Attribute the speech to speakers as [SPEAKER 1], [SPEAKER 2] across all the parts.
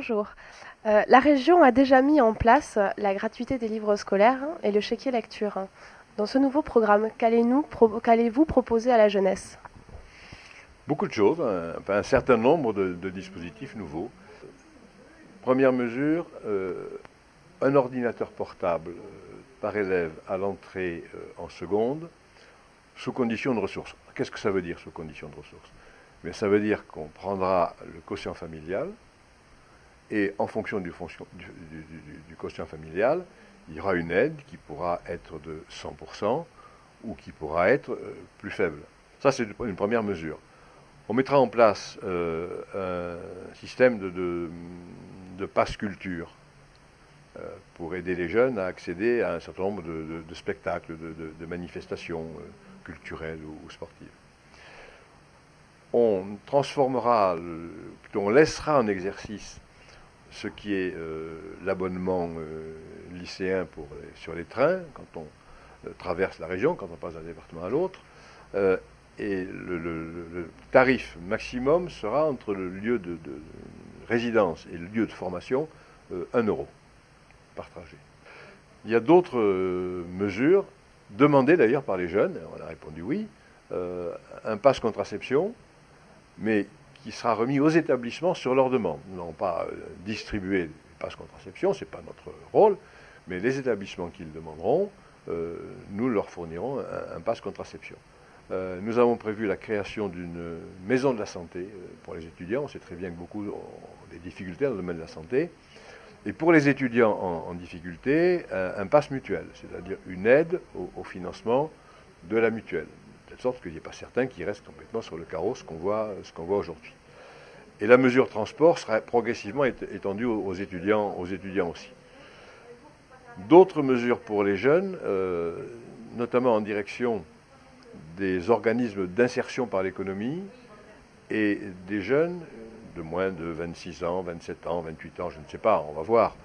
[SPEAKER 1] Bonjour. La région a déjà mis en place la gratuité des livres scolaires et le chéquier lecture. Dans ce nouveau programme, qu'allez-vous proposer à la jeunesse?
[SPEAKER 2] Beaucoup de choses, un certain nombre de dispositifs nouveaux. Première mesure, un ordinateur portable par élève à l'entrée en seconde, sous condition de ressources. Qu'est-ce que ça veut dire sous condition de ressources? Mais ça veut dire qu'on prendra le quotient familial et en fonction du quotient familial, il y aura une aide qui pourra être de 100% ou qui pourra être plus faible. Ça, c'est une première mesure. On mettra en place un système de passe culture pour aider les jeunes à accéder à un certain nombre de spectacles, de manifestations culturelles ou sportives. On transformera, on laissera en exercice ce qui est l'abonnement lycéen sur les trains, quand on traverse la région, quand on passe d'un département à l'autre. Et le tarif maximum sera entre le lieu de résidence et le lieu de formation 1 euro par trajet. Il y a d'autres mesures, demandées d'ailleurs par les jeunes, on a répondu oui, un pass contraception, mais qui sera remis aux établissements sur leur demande. Nous n'allons pas distribuer les passes contraception, ce n'est pas notre rôle, mais les établissements qui le demanderont, nous leur fournirons un pass contraception. Nous avons prévu la création d'une maison de la santé pour les étudiants. On sait très bien que beaucoup ont des difficultés dans le domaine de la santé. Et pour les étudiants en difficulté, un pass mutuel, c'est-à-dire une aide au financement de la mutuelle. De telle sorte qu'il n'y ait pas certains qui restent complètement sur le carreau, ce qu'on voit aujourd'hui. Et la mesure transport sera progressivement étendue aux étudiants aussi. D'autres mesures pour les jeunes, notamment en direction des organismes d'insertion par l'économie et des jeunes de moins de 26 ans, 27 ans, 28 ans, je ne sais pas, on va voir,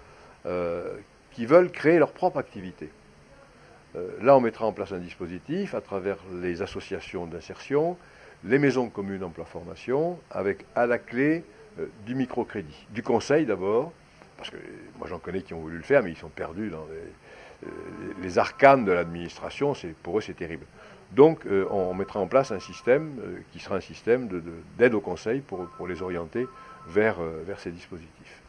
[SPEAKER 2] qui veulent créer leur propre activité. Là, on mettra en place un dispositif à travers les associations d'insertion, les maisons communes emploi-formation, avec à la clé du microcrédit, du conseil d'abord, parce que moi j'en connais qui ont voulu le faire, mais ils sont perdus dans les arcanes de l'administration, pour eux c'est terrible. Donc on mettra en place un système qui sera un système d'aide au conseil pour les orienter vers ces dispositifs.